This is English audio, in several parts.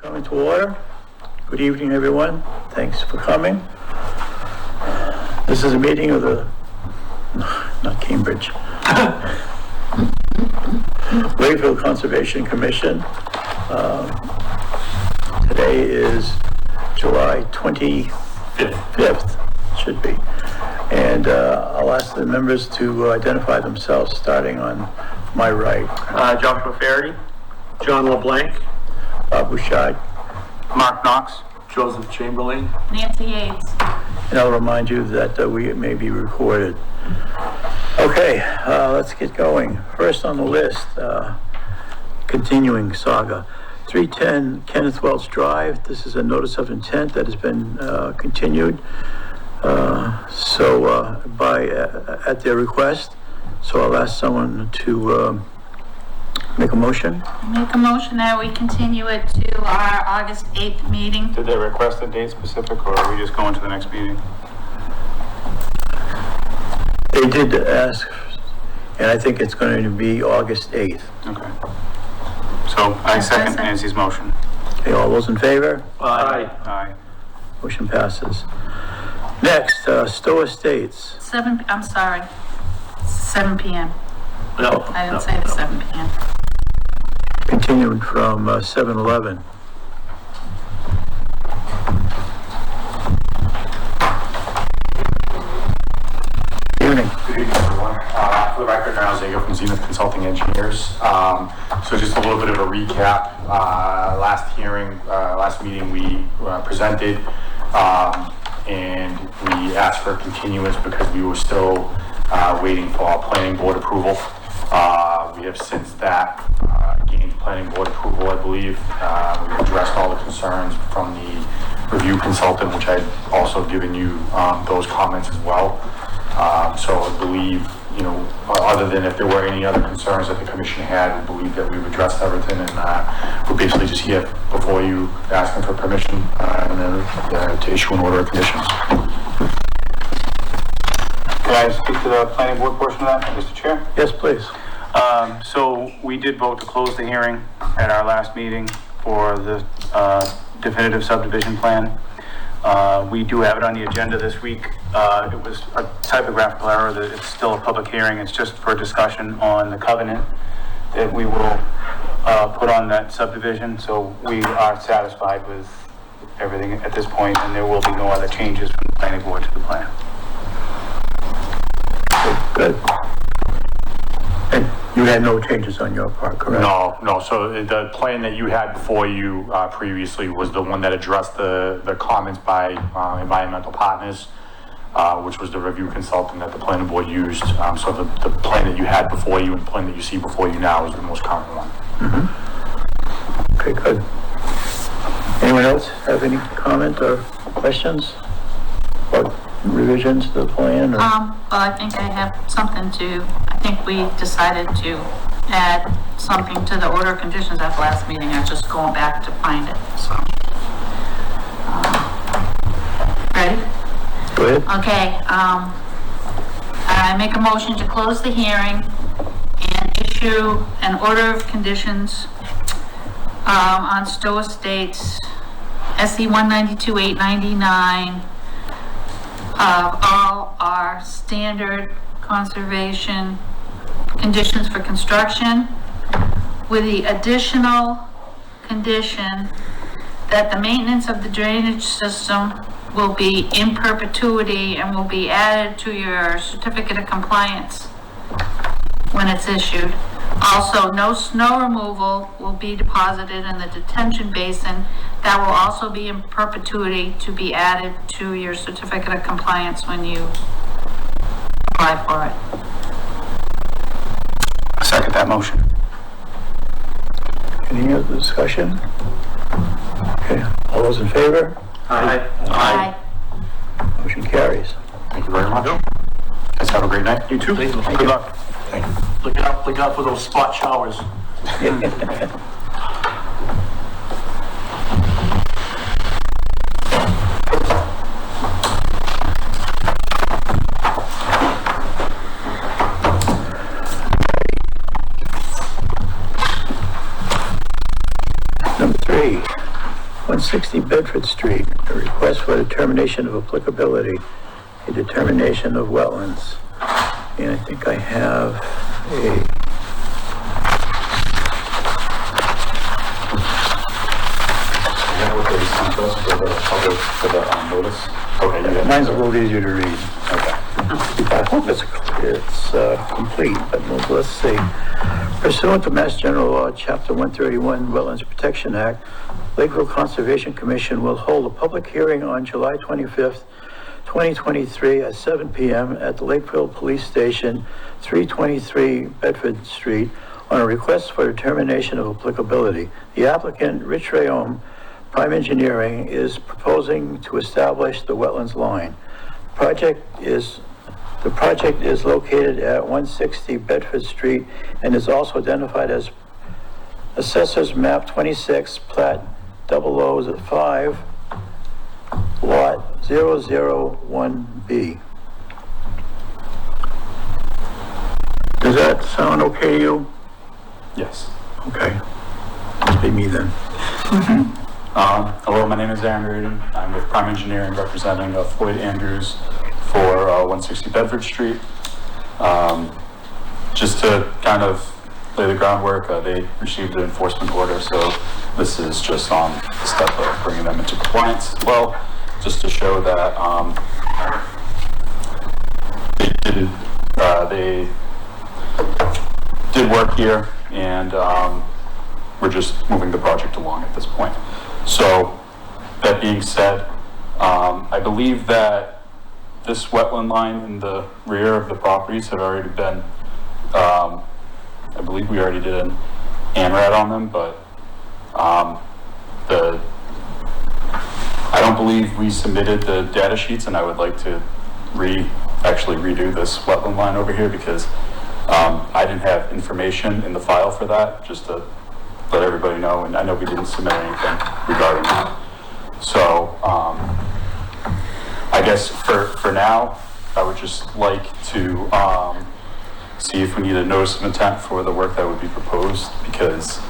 Coming to order. Good evening, everyone. Thanks for coming. This is a meeting of the, not Cambridge, Lakeville Conservation Commission. Today is July 25th, should be. And I'll ask the members to identify themselves, starting on my right. Joshua Faraday, John LeBlanc, Bob Bouchard, Mark Knox, Joseph Chamberlain, Nancy Yates. and I'll remind you that we may be recorded. Okay, let's get going. First on the list, continuing saga. 310 Kenneth Welch Drive. This is a notice of intent that has been continued. At their request. So I'll ask someone to make a motion. Make a motion that we continue it to our August 8th meeting. Did they request a date specific, or are we just going to the next meeting? They did ask, and I think it's going to be August 8th. Okay. So I second Nancy's motion. Okay, all those in favor? Aye. Aye. Motion passes. Next, Stowe Estates. 7 p.m. No, I didn't say the 7 p.m. continued from 7-11. Evening. Good evening, everyone. For the record, Darryl Zago from Zenith Consulting Engineers. So just a little bit of a recap. Last meeting we presented, and we asked for a continuance because we were still waiting for our planning board approval. We have since that gained planning board approval, I believe. We've addressed all the concerns from the review consultant, which I've also given you those comments as well. So I believe, other than if there were any other concerns that the commission had, we believe that we've addressed everything, and we're basically just here before you asking for permission to issue an order of conditions. Can I speak to the planning board portion of that, Mr. Chair? Yes, please. So we did vote to close the hearing at our last meeting for the definitive subdivision plan. We do have it on the agenda this week. It was a typographical error that it's still a public hearing. It's just for discussion on the covenant that we will put on that subdivision. So we are satisfied with everything at this point, and there will be no other changes from the planning board to the plan. Good. And you had no changes on your part, correct? No. So the plan that you had before you previously was the one that addressed the comments by environmental partners, which was the review consultant that the planning board used. So the plan that you had before you and the plan that you see before you now is the most current one. Mm-hmm. Okay, good. Anyone else have any comment or questions or revisions to the plan? Or? Well, I think I have something I think we decided to add something to the order of conditions at the last meeting. I'm just going back to find it, so. Ready? Go ahead. Okay, I make a motion to close the hearing and issue an order of conditions on Stowe Estates, SE 192-899, of all our standard conservation conditions for construction, with the additional condition that the maintenance of the drainage system will be in perpetuity and will be added to your certificate of compliance when it's issued. Also, no snow removal will be deposited in the detention basin. That will also be in perpetuity to be added to your certificate of compliance when you apply for it. I second that motion. Any other discussion? Okay, all those in favor? Aye. Aye. Motion carries. Thank you very much. Guys, have a great night. You too. Thank Good you. luck. Thank you. Look out for those spot showers. Number 3, 160 Bedford Street, a request for determination of applicability, a determination of wetlands. And I think I have a... For the notice? Okay, you Mine's a little easier to read. okay. I hope it's complete, but let's see. Pursuant to Mass General Law, Chapter 131, Wetlands Protection Act, Lakeville Conservation Commission will hold a public hearing on July 25th, 2023 at 7 p.m. at the Lakeville Police Station, 323 Bedford Street, on a request for determination of applicability. The applicant, Rich Rayom, Prime Engineering, is proposing to establish the wetlands line. The project is located at 160 Bedford Street and is also identified as Assessors Map 26, Plat 005, Lot 001B. Does that sound okay to you? Yes. Okay. Must be me then. Hello, my name is Aaron Reardon. I'm with Prime Engineering representing Floyd Andrews for 160 Bedford Street. Just to kind of lay the groundwork, they received an enforcement order, so this is just on the step of bringing them into compliance as well, just to show that they did work here, and we're just moving the project along at this point. So, that being said, I believe that this wetland line in the rear of the properties had already been, I believe we already did an ANRAD on them, but I don't believe we submitted the data sheets, and I would like to actually redo this wetland line over here, because I didn't have information in the file for that, just to let everybody know, and I know we didn't submit anything regarding that. So, I guess for now, I would just like to see if we need a notice of intent for the work that would be proposed, because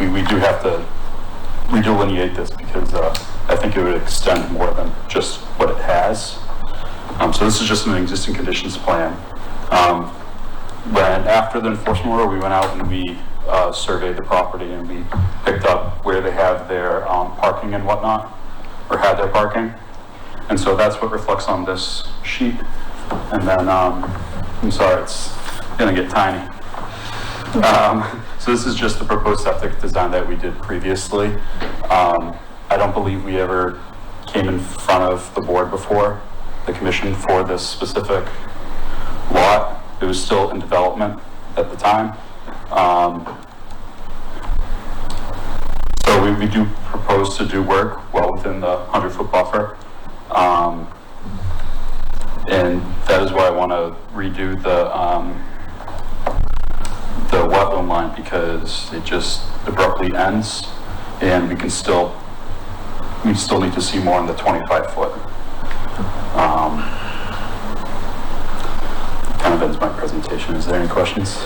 we do have to redelineate this, because I think it would extend more than just what it has. So this is just an existing conditions plan. After the enforcement order, we went out and we surveyed the property, and we picked up where they have their parking and whatnot, or had their parking. And so that's what reflects on this sheet. And then, I'm sorry, it's gonna get tiny. So this is just the proposed septic design that we did previously. I don't believe we ever came in front of the board before, the commission, for this specific lot. It was still in development at the time. So we do propose to do work well within the 100-foot buffer. And that is why I want to redo the wetland line, because it just abruptly ends, and we still need to see more in the 25-foot. Kind of ends my presentation. Is there any questions?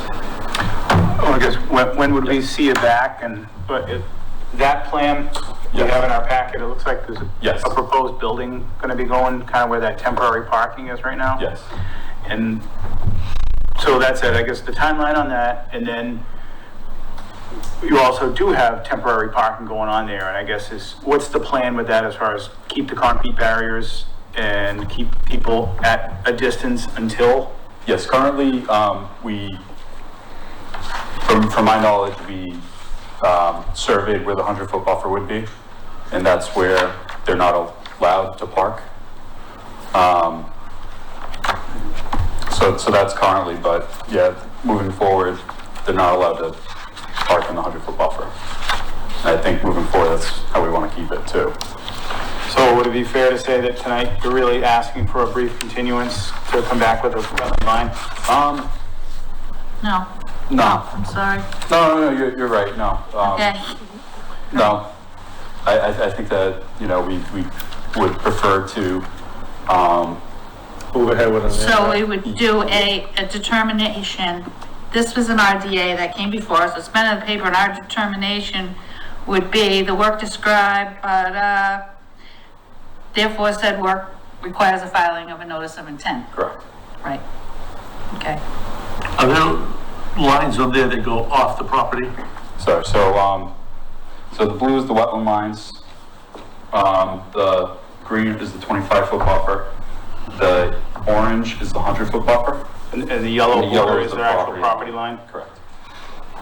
Well, I guess, when would we see it back? And, that plan we Yes. have in our packet, it looks like there's Yes. a proposed building gonna be going kind of where that temporary parking is right now. Yes. And so that's it, I guess, the timeline on that, and then you also do have temporary parking going on there, and I guess what's the plan with that as far as keep the concrete barriers and keep people at a distance until? Yes, currently, from my knowledge, we surveyed where the 100-foot buffer would be, and that's where they're not allowed to park. So that's currently, but yeah, moving forward, they're not allowed to park in the 100-foot buffer. And I think moving forward, that's how we want to keep it too. So would it be fair to say that tonight you're really asking for a brief continuance to come back with a wetland line? No. No. I'm sorry. No, you're right, no. Okay. No, I think that, we would prefer to, Move ahead with it. So we would do a determination. This was an RDA that came before us. It's been in the paper, and our determination would be the work described, but, therefore said work requires a filing of a notice of intent. Correct. Right. Okay. Are there lines on there that go off the property? Sorry, so the blue is the wetland lines. The green is the 25-foot buffer. The orange is the 100-foot buffer. And the yellow The yellow border is is the their actual property. property line? Correct.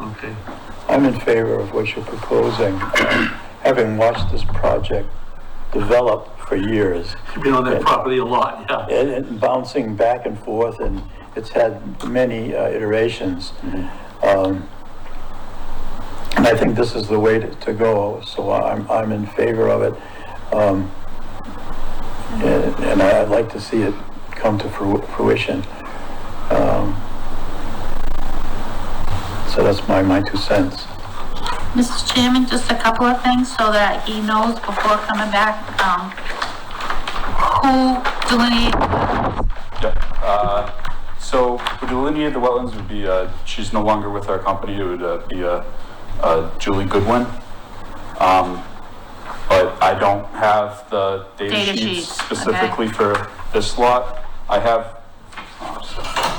Okay. I'm in favor of what you're proposing. Having watched this project develop for years, You've been on that property a lot, yeah. and bouncing back and forth, and it's had many iterations. And I think this is the way to go, so I'm in favor of it. And I'd like to see it come to fruition. So that's my 2 cents. Mr. Chairman, just a couple of things so that he knows before coming back, who delineated Yep. So who delineated the wetlands would be, she's no longer with our company. It would be Julie Goodwin. But I don't have the data sheets specifically for this lot. I have,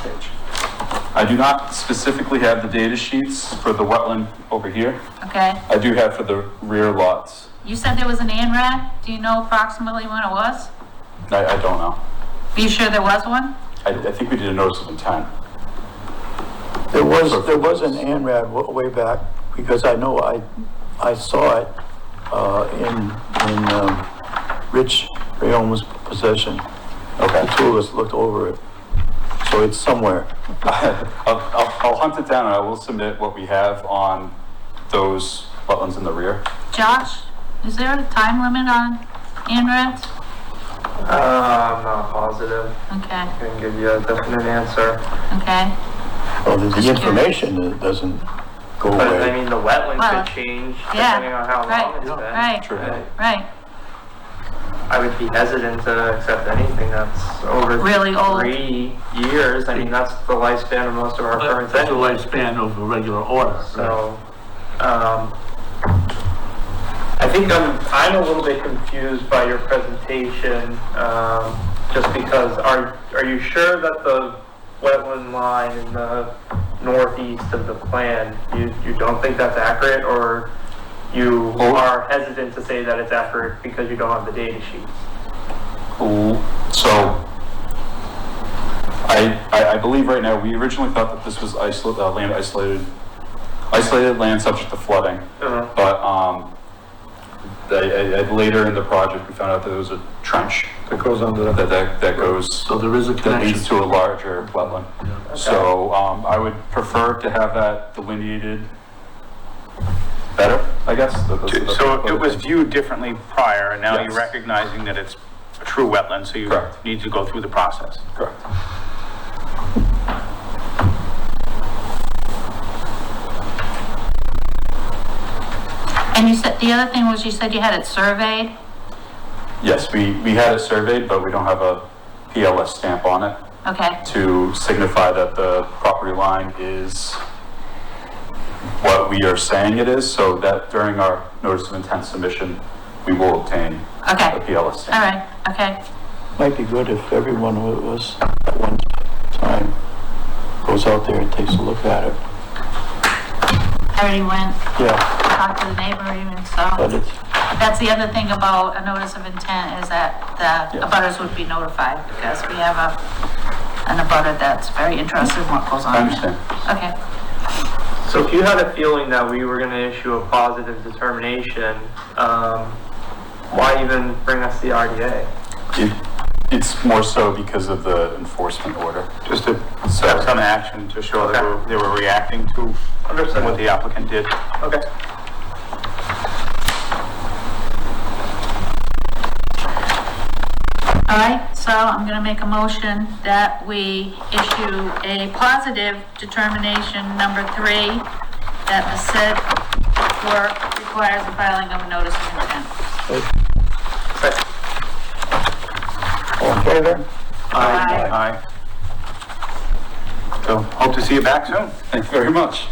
page. I do not specifically have the data sheets for the wetland over here. Okay. I do have for the rear lots. You said there was an ANRAD. Do you know approximately when it was? I don't know. Are you sure there was one? I think we did a notice of intent. There was an ANRAD way back, because I know I saw it in Rich Rayon's possession. Okay. The two of us looked over it, so it's somewhere. I'll hunt it down and I will submit what we have on those wetlands in the rear. Josh, is there a time limit on ANRADs? I'm not positive. Okay, I can give you a definite answer. okay. Well, the information that doesn't go But I away. mean, the wetlands Well, could change yeah, depending on how right, long it's been. right. True. Right. I would be hesitant to accept anything that's over Really old. 3 years. I mean, that's the lifespan of most of our permits That's the anyway. lifespan of a regular order. So, I think I'm a little bit confused by your presentation, just because are you sure that the wetland line in the northeast of the plan, you don't think that's accurate, or you are hesitant to say that it's accurate because you don't have the data sheets? So I believe right now, we originally thought that this was isolated land subject to flooding. But later in the project, we found out that there was a trench that goes under that goes. So there is a That connection. leads to a larger wetland. So, I would prefer to have that delineated better, I guess. So it was viewed differently prior, and now Yes. you're recognizing that it's a true wetland, so you Correct. need to go through the process. Correct. And you said, the other thing was you said you had it surveyed? Yes, we had it surveyed, but we don't have a PLS stamp on it Okay, to signify that the property line is what we are saying it is, so that during our notice of intent submission, we will obtain okay, a PLS all stamp. right, okay. Might be good if everyone was at one time goes out there and takes a look at it. I already went, Yeah, talked to the neighbor even, but so. it's, That's the other thing about a notice of intent is that the Yes. abutters would be notified, because we have an abutter that's very interested in what goes on. I understand. Okay, So if you had a feeling that we were gonna issue a positive determination, why even bring us the RDA? It's more so because of the enforcement order. Just to have some action to show that they were reacting to what the applicant did. Okay. all right, so I'm gonna make a motion that we issue a positive determination number 3, that the said work requires the filing of a notice of intent. all in favor? Aye. Aye. So hope to see you back soon. Thank you very much.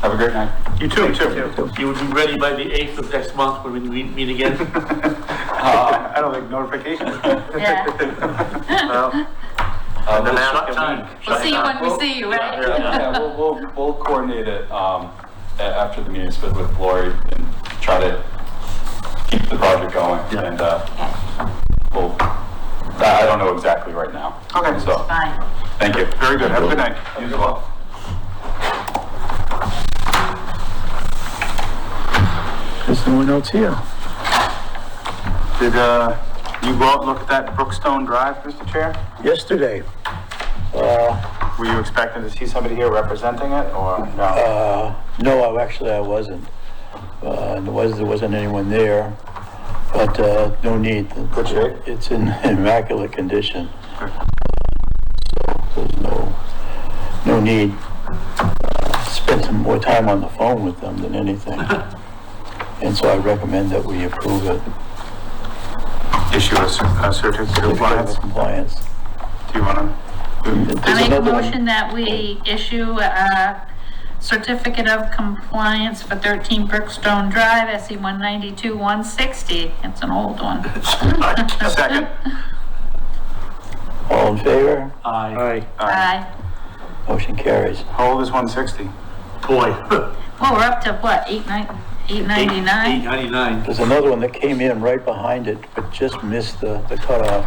Have Have a great night. You too. You too. You would be ready by the 8th of next month when we meet again? I don't think notification. Yeah. Well, then We'll ask shut him. time. We'll see you when we see you, right? Yeah, we'll coordinate it, after the meetings with Lori and try to keep the project going. Yeah. And, I don't know exactly right now. Okay. So, Fine. thank you. Very good. Have a good night. You as well. There's no one else here. Did, you go out and look at that Brookstone Drive, Mr. Chair? Yesterday, Were you expecting to see somebody here representing it, or no? no, I wasn't. There wasn't anyone there, but, no need. Good shape? It's in immaculate condition. So there's no need. Spend some more time on the phone with them than anything. And so I recommend that we approve it. Issue a certificate of compliance? Compliance. Do you wanna? I make a another one. motion that we issue a certificate of compliance for 13 Brookstone Drive, SE 192-160. It's an old one. Second. All in favor? Aye. Aye. Motion carries. How old is 160? Boy. Well, we're up to what, 899? 899. There's another one that came in right behind it, but just missed the cutoff.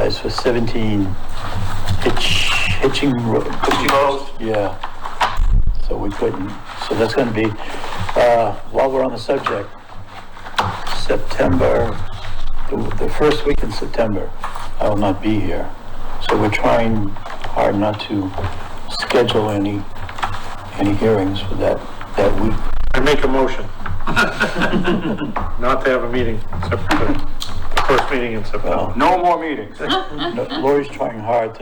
It's for 17 hitching road. Yeah. So we couldn't, so that's gonna be, while we're on the subject, September, the first week in September, I will not be here. So we're trying hard not to schedule any hearings for that week. I make a motion not to have a meeting, September, first meeting in September. No more meetings. No, Lori's trying hard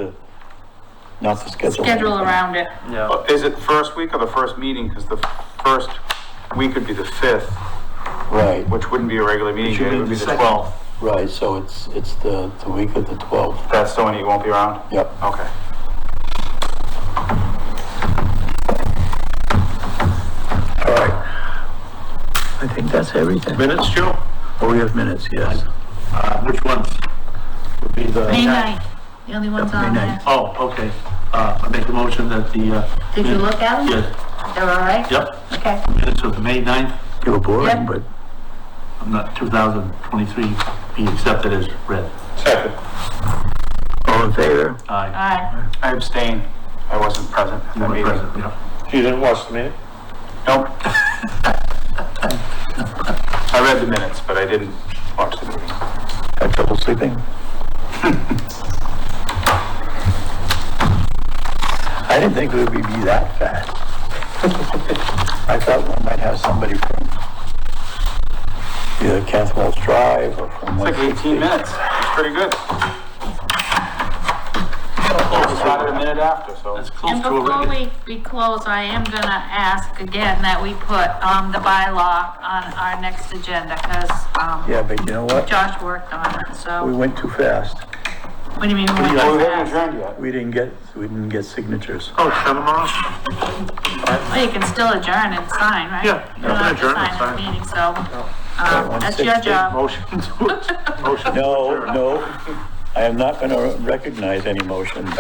not to schedule. Schedule anything. around it. Yeah. Is it first week or the first meeting? Because the first week would be the 5th, Right, which wouldn't be a regular meeting, Which would it be would be the the second. 12th. right, so it's the week of the 12th. That's the one you won't be around? Yep. Okay. All right. I think that's everything. Minutes, Joe? Oh, we have minutes, yes. Which ones? Would be the... May 9th, the only ones May on there. 9th. Oh, okay. I make a motion that the, Did you look at them? Yes. They're all right? Yep. Okay. Minutes of May 9th, You were boring, Yep. but not 2023, be accepted as read. Second. all in favor? Aye. Aye. I abstain. I wasn't present at You that were meeting. present, yeah. You didn't watch the meeting? Nope. I read the minutes, but I didn't watch the meeting. Had trouble sleeping? I didn't think we would be that fast. I thought we might have somebody from either Cathwell's Drive or from... It's like 18 minutes. It's pretty good. We started a minute after, so. That's close And to a before regular. we close, I am gonna ask again that we put, the bylaw on our next agenda, cause, Yeah, but you know what? Josh worked on it, We so. went too fast. What do you mean? we went Well, we too haven't fast? adjourned yet. We didn't get signatures. Oh, send them off? Well, you can still adjourn and sign, right? Yeah, You don't have to adjourn and sign sign. at the meeting, so, Okay, that's your 160. job. Motion to, motion to No, adjourn. no, I am not gonna recognize any motions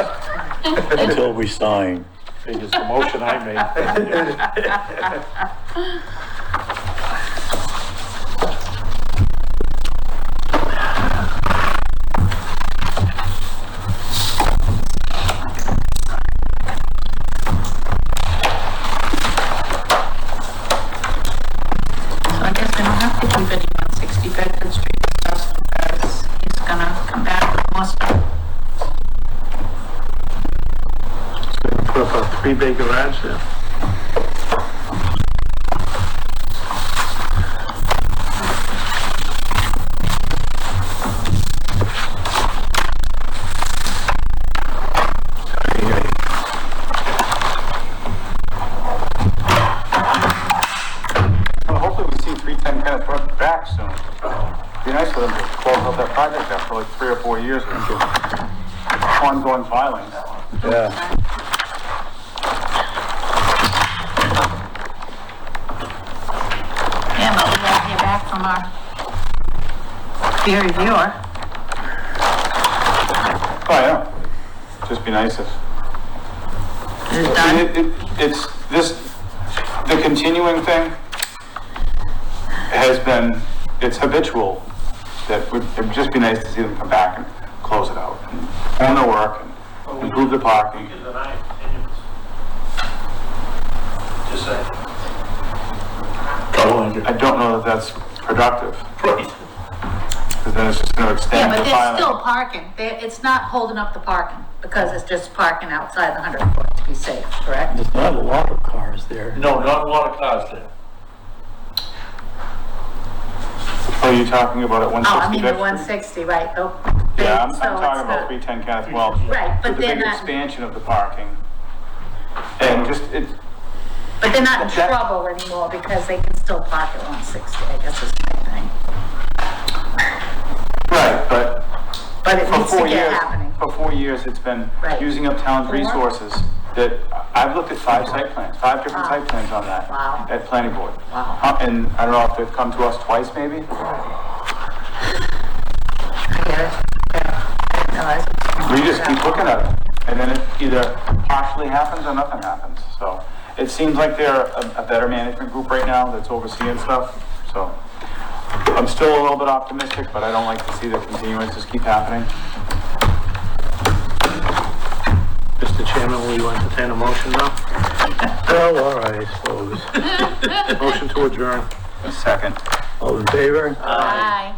until we sign. It's the motion I made. So I guess we don't have to keep it on 60 Bedford Street, just because he's gonna come back with more stuff. Put up a 3-bay garage there. Well, hopefully we see 310 Kenneth Brook back soon. Be nice for them to close out that project after like 3 or 4 years of ongoing filings. Yeah. from our peer reviewer. Oh, yeah. Just be nice if. Is it done? It's this, the continuing thing has been, it's habitual, that it'd just be nice to see them come back and close it out, and own their work, and improve the parking. Just say. I don't know that that's productive, Right. because then it's just gonna Yeah, extend but the they're still filing. parking. It's not holding up the parking because it's just parking outside the 100 foot to be safe, correct? There's not a lot of cars there. No, not a lot of cars there. Are you talking about at Oh, 160? I mean the Bedford? 160, right. Yeah, I'm So talking it's about not- 310 Kenneth Welch. Right, So but the they're big not, expansion of the parking. And just, it's, but they're not in that- trouble anymore because they can still park at 160, I guess is my thing. right, but But it for needs to 4 get years, happening. for 4 years, it's been Right. using up town's 4? resources. That, I've looked at 5 site plans, 5 different Wow. site plans on that. Wow. At planning board. Wow. And I don't know if they've come to us twice, maybe? I get it. Yeah. No, We just keep looking at it, and then it either partially happens or nothing happens, so. It seems like they're a better management group right now that's overseeing stuff, so. I'm still a little bit optimistic, but I don't like to see the continuances keep happening. Mr. Chairman, will you entertain a motion now? Well, all right, I suppose. Motion to adjourn. A second. All in favor? Aye.